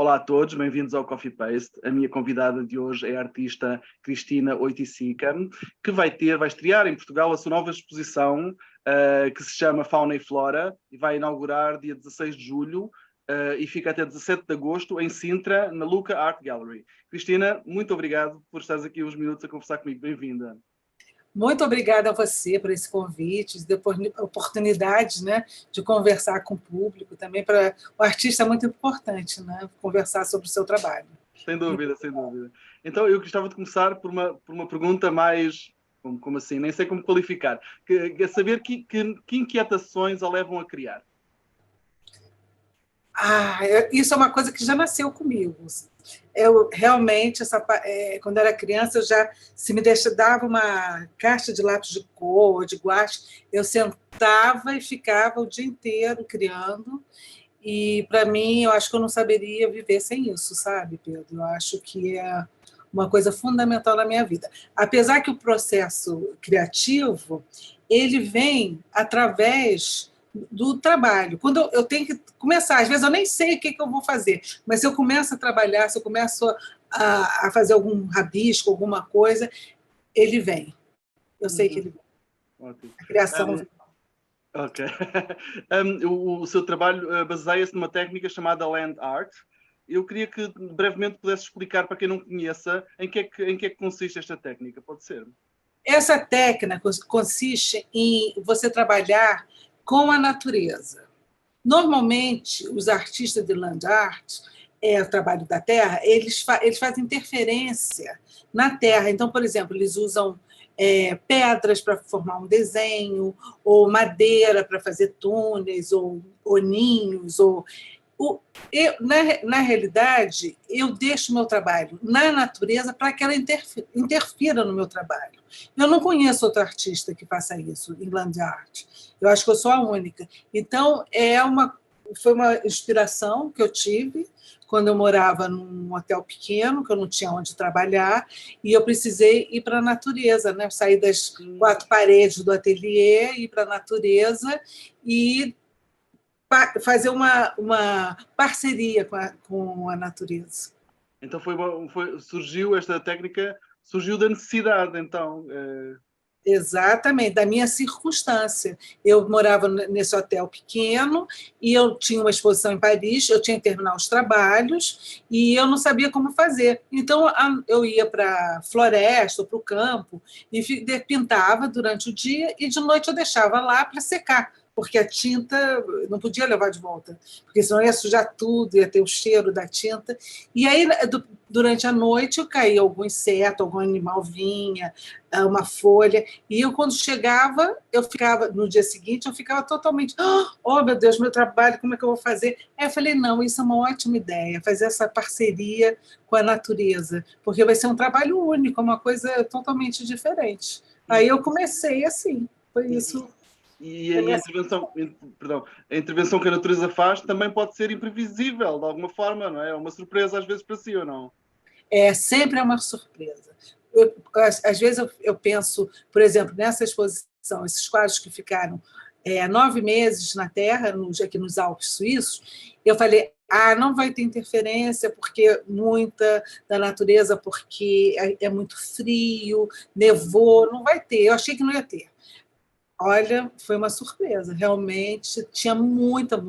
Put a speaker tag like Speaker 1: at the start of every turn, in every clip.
Speaker 1: Olá a todos, bem-vindos ao Coffee Paste. A minha convidada de hoje é a artista Cristina Oiticica, que vai estrear em Portugal a sua nova exposição, que se chama Fauna e Flora, e vai inaugurar dia 16 de julho e fica até 17 de agosto em Sintra, na Luca Art Gallery. Cristina, muito obrigado por estares aqui uns minutos a conversar comigo. Bem-vinda.
Speaker 2: Muito obrigada a você por esse convite, depois oportunidade, né, de conversar com o público. Também para o artista é muito importante, né, conversar sobre o seu trabalho.
Speaker 1: Sem dúvida, sem dúvida. Então, eu gostava de começar por uma pergunta mais, como assim, nem sei como qualificar, que saber que inquietações a levam a criar.
Speaker 2: Isso é uma coisa que já nasceu comigo. Eu realmente, quando era criança, se me dava uma caixa de lápis de cor ou de guache, eu sentava e ficava o dia inteiro criando. E, para mim, eu acho que eu não saberia viver sem isso, sabe, Pedro? Eu acho que é uma coisa fundamental na minha vida. Apesar que o processo criativo, ele vem através do trabalho. Quando eu tenho que começar, às vezes eu nem sei o que eu vou fazer, mas se eu começo a trabalhar, se eu começo a fazer algum rabisco, alguma coisa, ele vem. Eu sei que ele vem.
Speaker 1: Ótimo.
Speaker 2: A criação vem.
Speaker 1: Ok. O seu trabalho baseia-se numa técnica chamada land art. Eu queria que brevemente pudesse explicar para quem não conheça em que é que consiste esta técnica, pode ser?
Speaker 2: Essa técnica consiste em você trabalhar com a natureza. Normalmente, os artistas de land art, o trabalho da terra, eles fazem interferência na terra. Então, por exemplo, eles usam pedras para formar um desenho, ou madeira para fazer túneis, ou ninhos, na realidade, eu deixo o meu trabalho na natureza para que ela interfira no meu trabalho. Eu não conheço outro artista que faça isso em land art. Eu acho que eu sou a única. Então, foi uma inspiração que eu tive quando eu morava num hotel pequeno, que eu não tinha onde trabalhar, e eu precisei ir para a natureza, né? Sair das 4 paredes do ateliê, ir para a natureza e fazer uma parceria com a natureza.
Speaker 1: Então surgiu esta técnica, surgiu da necessidade, então.
Speaker 2: Exatamente, da minha circunstância. Eu morava nesse hotel pequeno e eu tinha uma exposição em Paris, eu tinha que terminar os trabalhos e eu não sabia como fazer. Então, eu ia para a floresta ou para o campo e pintava durante o dia e de noite eu deixava lá para secar, porque a tinta não podia levar de volta, porque senão ia sujar tudo, ia ter o cheiro da tinta. E aí, durante a noite, eu caía algum inseto, algum animal vinha, uma folha, e eu, quando chegava, no dia seguinte, eu ficava totalmente, oh, meu Deus, meu trabalho, como é que eu vou fazer? Aí eu falei, não, isso é uma ótima ideia, fazer essa parceria com a natureza, porque vai ser um trabalho único, uma coisa totalmente diferente. Aí eu comecei assim, foi isso.
Speaker 1: E a intervenção que a natureza faz também pode ser imprevisível, de alguma forma, não é? É uma surpresa às vezes para si, ou não?
Speaker 2: Sempre é uma surpresa. Às vezes eu penso, por exemplo, nessa exposição, esses quadros que ficaram 9 meses na Terra, aqui nos Alpes suíços, eu falei, não vai ter interferência, porque muita da natureza, porque é muito frio, nevou, não vai ter. Eu achei que não ia ter. Olha, foi uma surpresa, realmente tinha muita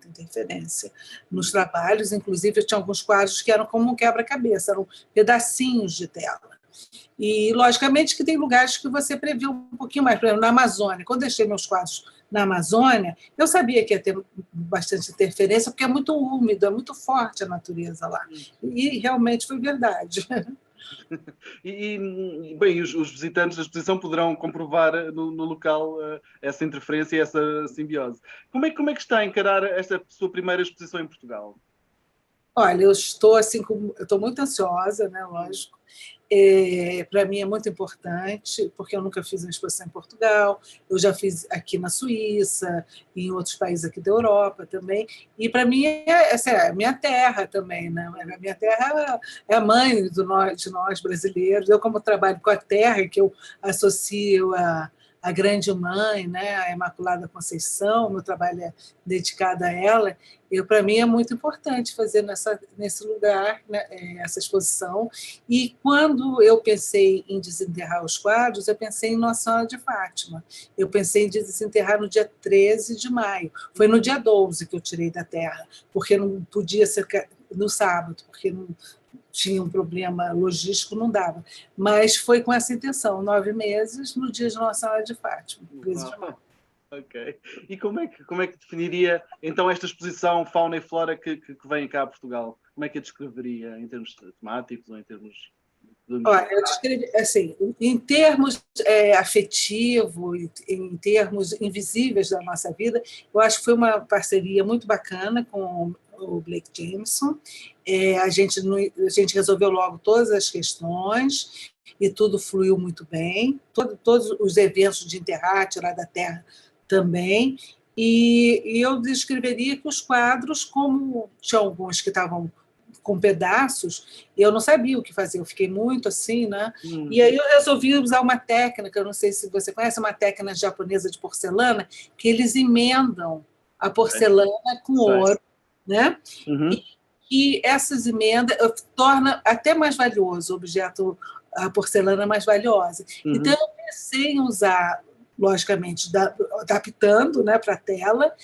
Speaker 2: interferência nos trabalhos, inclusive eu tinha alguns quadros que eram como um quebra-cabeça, eram pedacinhos de tela. E, logicamente, que tem lugares que você previu um pouquinho mais, por exemplo, na Amazônia. Quando eu deixei meus quadros na Amazônia, eu sabia que ia ter bastante interferência, porque é muito úmido, é muito forte a natureza lá. E realmente foi verdade.
Speaker 1: Bem, os visitantes da exposição poderão comprovar no local essa interferência e essa simbiose. Como é que está a encarar esta sua primeira exposição em Portugal?
Speaker 2: Olha, eu estou muito ansiosa, né, lógico. Para mim é muito importante, porque eu nunca fiz uma exposição em Portugal, eu já fiz aqui na Suíça, em outros países aqui da Europa também, e para mim essa é a minha terra também, né? A minha terra é a mãe de nós brasileiros. Eu, como trabalho com a terra, que eu associo a grande mãe, né, a Imaculada Conceição, meu trabalho é dedicado a ela. Para mim é muito importante fazer nesse lugar, né, essa exposição. E quando eu pensei em desenterrar os quadros, eu pensei em Nossa Senhora de Fátima. Eu pensei em desenterrar no dia 13 de maio. Foi no dia 12 que eu tirei da terra, porque não podia ser no sábado, porque não tinha um problema logístico, não dava. Mas foi com essa intenção, 9 meses, no dia de Nossa Senhora de Fátima.
Speaker 1: Ok. E como é que definiria, então, esta exposição Fauna e Flora que vem cá a Portugal? Como é que a descreveria, em termos temáticos ou em termos...
Speaker 2: Olha, eu descrevi, assim, em termos afetivos, em termos invisíveis da nossa vida, eu acho que foi uma parceria muito bacana com o Blake Jameson. A gente resolveu logo todas as questões e tudo fluiu muito bem. Todos os eventos de enterrar, tirar da terra também. E eu descreveria que os quadros, como tinha alguns que estavam com pedaços, eu não sabia o que fazer, eu fiquei muito assim, né? E aí eu resolvi usar uma técnica, eu não sei se você conhece, uma técnica japonesa de porcelana, que eles emendam a porcelana com ouro, né? E essas emendas torna até mais valioso o objeto, a porcelana mais valiosa. Então eu pensei em usar, logicamente, adaptando, né, para a tela,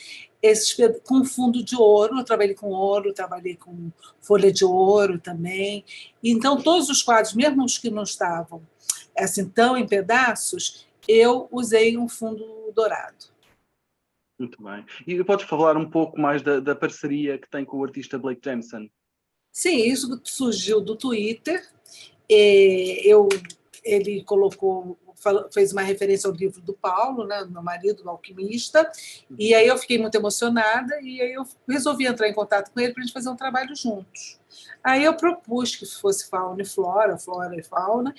Speaker 2: com fundo de ouro. Eu trabalhei com ouro, trabalhei com folha de ouro também. Então, todos os quadros, mesmo os que não estavam assim tão em pedaços, eu usei um fundo dourado.
Speaker 1: Muito bem. E podes falar um pouco mais da parceria que tem com o artista Blake Jameson?
Speaker 2: Sim, isso surgiu do Twitter. Ele fez uma referência ao livro do Paulo, né, do meu marido, do Alquimista, e aí eu fiquei muito emocionada, e aí eu resolvi entrar em contato com ele para a gente fazer um trabalho juntos. Aí eu propus que fosse fauna e flora, flora e fauna,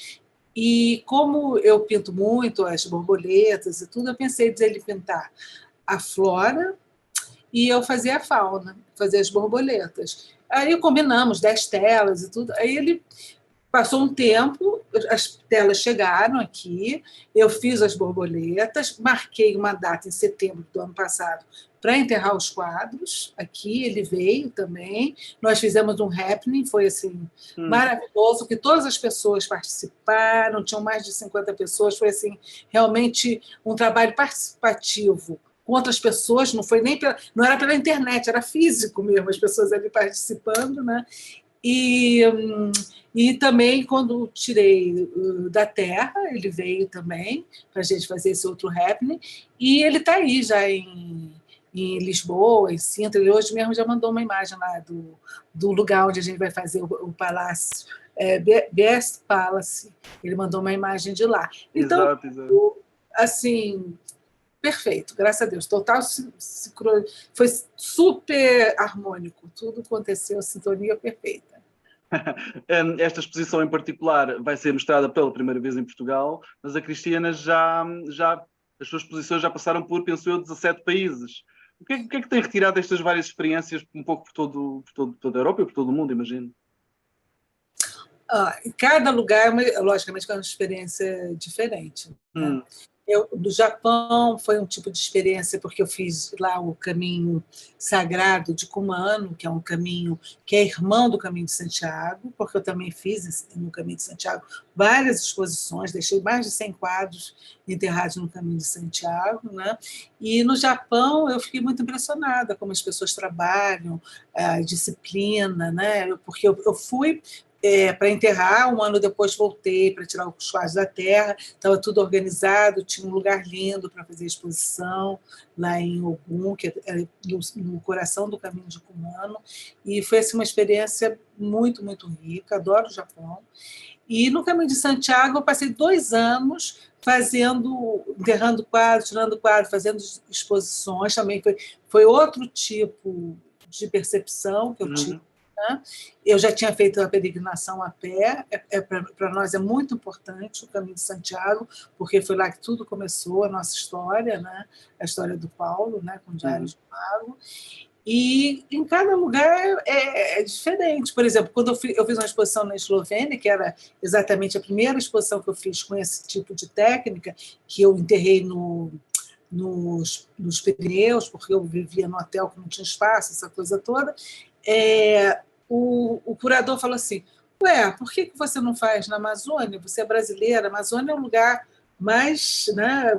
Speaker 2: e como eu pinto muito as borboletas e tudo, eu pensei em ele pintar a flora e eu fazia a fauna, fazia as borboletas. Aí combinamos 10 telas e tudo, aí ele... Passou um tempo, as telas chegaram aqui, eu fiz as borboletas, marquei uma data em setembro do ano passado para enterrar os quadros aqui, ele veio também, nós fizemos um happening, foi assim, maravilhoso, que todas as pessoas participaram, tinham mais de 50 pessoas, foi assim, realmente um trabalho participativo com outras pessoas, não era pela internet, era físico mesmo, as pessoas ali participando, né? E também, quando tirei da terra, ele veio também para a gente fazer esse outro happening, e ele está aí já em Lisboa, em Sintra. Ele hoje mesmo já mandou uma imagem lá do lugar onde a gente vai fazer o palácio, Best Palace. Ele mandou uma imagem de lá. Então,
Speaker 1: exato.
Speaker 2: Assim, perfeito, graças a Deus. Total, foi super harmônico, tudo aconteceu, sintonia perfeita.
Speaker 1: Esta exposição em particular vai ser mostrada pela primeira vez em Portugal, mas a Cristiana as suas exposições já passaram por, penso eu, 17 países. O que é que tem retirado destas várias experiências, um pouco por toda a Europa e por todo o mundo, imagino?
Speaker 2: Cada lugar, logicamente, é uma experiência diferente, né? Do Japão foi um tipo de experiência, porque eu fiz lá o caminho sagrado de Kumano, que é um caminho que é irmão do Caminho de Santiago, porque eu também fiz no Caminho de Santiago várias exposições, deixei mais de 100 quadros enterrados no Caminho de Santiago, né? E no Japão eu fiquei muito impressionada como as pessoas trabalham, a disciplina, né? Porque eu fui para enterrar, um ano depois voltei para tirar os quadros da terra, estava tudo organizado, tinha um lugar lindo para fazer exposição, lá em Ogum, que é no coração do caminho de Kumano, e foi assim, uma experiência muito, muito rica, adoro o Japão. E no Caminho de Santiago eu passei 2 anos enterrando quadros, tirando quadros, fazendo exposições, também foi outro tipo de percepção que eu tive. Eu já tinha feito a peregrinação a pé, para nós é muito importante o Caminho de Santiago, porque foi lá que tudo começou, a nossa história, né? A história do Paulo, né? Com o Diário de Mago. E em cada lugar é diferente. Por exemplo, quando eu fiz uma exposição na Eslovênia, que era exatamente a primeira exposição que eu fiz com esse tipo de técnica, que eu enterrei nos Pirineus, porque eu vivia no hotel que não tinha espaço, essa coisa toda, o curador falou assim, ué, por que você não faz na Amazônia? Você é brasileira, a Amazônia é um lugar mais, né,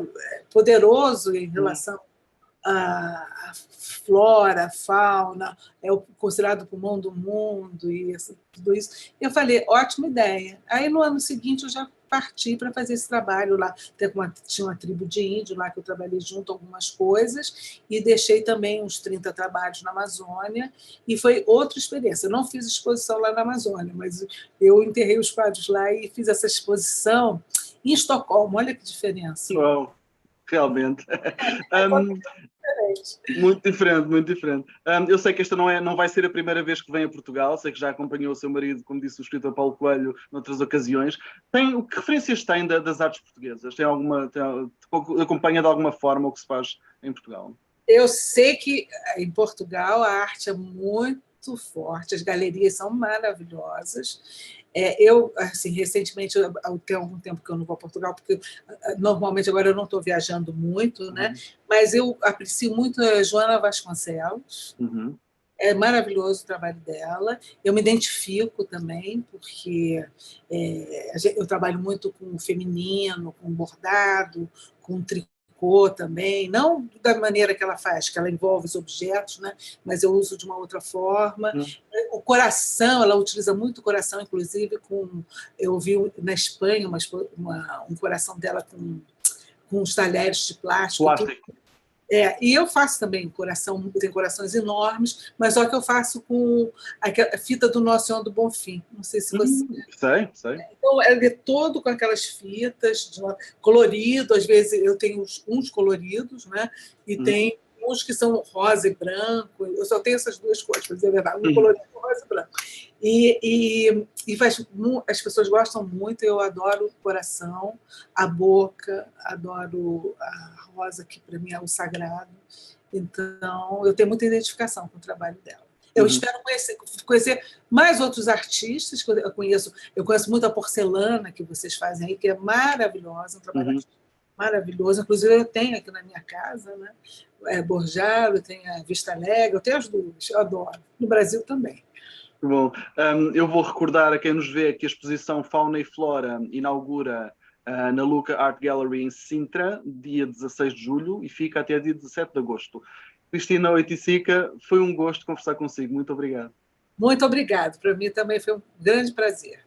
Speaker 2: poderoso em relação à flora, à fauna, é o considerado pulmão do mundo e tudo isso. Eu falei, ótima ideia. Aí, no ano seguinte, eu já parti para fazer esse trabalho lá. Tinha uma tribo de índio lá que eu trabalhei junto algumas coisas e deixei também uns 30 trabalhos na Amazônia e foi outra experiência. Eu não fiz exposição lá na Amazônia, mas eu enterrei os quadros lá e fiz essa exposição em Estocolmo. Olha que diferença.
Speaker 1: Uau, realmente. Muito diferente, muito diferente. Eu sei que esta não vai ser a primeira vez que vem a Portugal, sei que já acompanhou o seu marido, como disse o escritor Paulo Coelho, noutras ocasiões. Que referências tem das artes portuguesas? Acompanha de alguma forma o que se faz em Portugal?
Speaker 2: Eu sei que em Portugal a arte é muito forte, as galerias são maravilhosas. Eu, assim, recentemente, tem algum tempo que eu não vou a Portugal, porque normalmente agora eu não estou viajando muito, né? Mas eu aprecio muito a Joana Vasconcelos. É maravilhoso o trabalho dela. Eu me identifico também, porque eu trabalho muito com o feminino, com bordado, com tricô também, não da maneira que ela faz, que ela envolve os objetos, né? Mas eu uso de uma outra forma. O coração, ela utiliza muito o coração, inclusive eu vi na Espanha um coração dela com os talheres de plástico. E eu faço também tem corações enormes, mas só que eu faço com a fita do Nosso Senhor do Bonfim. Não sei se você...
Speaker 1: Sei.
Speaker 2: Então, ele é todo com aquelas fitas, colorido, às vezes eu tenho uns coloridos, né? E tem uns que são rosa e branco, eu só tenho essas duas cores, para dizer a verdade, um colorido e rosa e branco. E as pessoas gostam muito, eu adoro o coração, a boca, adoro a rosa, que para mim é o sagrado. Então, eu tenho muita identificação com o trabalho dela. Eu espero conhecer mais outros artistas que eu conheço. Eu conheço muito a porcelana que vocês fazem aí, que é maravilhosa, um trabalho maravilhoso. Inclusive, eu tenho aqui na minha casa, né? Borjalo, tem a Vista Alegre, eu tenho as duas, eu adoro. No Brasil também.
Speaker 1: Bom, eu vou recordar a quem nos vê que a exposição Fauna e Flora inaugura na Luca Art Gallery em Sintra, dia 16 de julho, e fica até dia 17 de agosto. Cristina Oiticica, foi um gosto conversar consigo. Muito obrigado.
Speaker 2: Muito obrigado. Para mim também foi um grande prazer.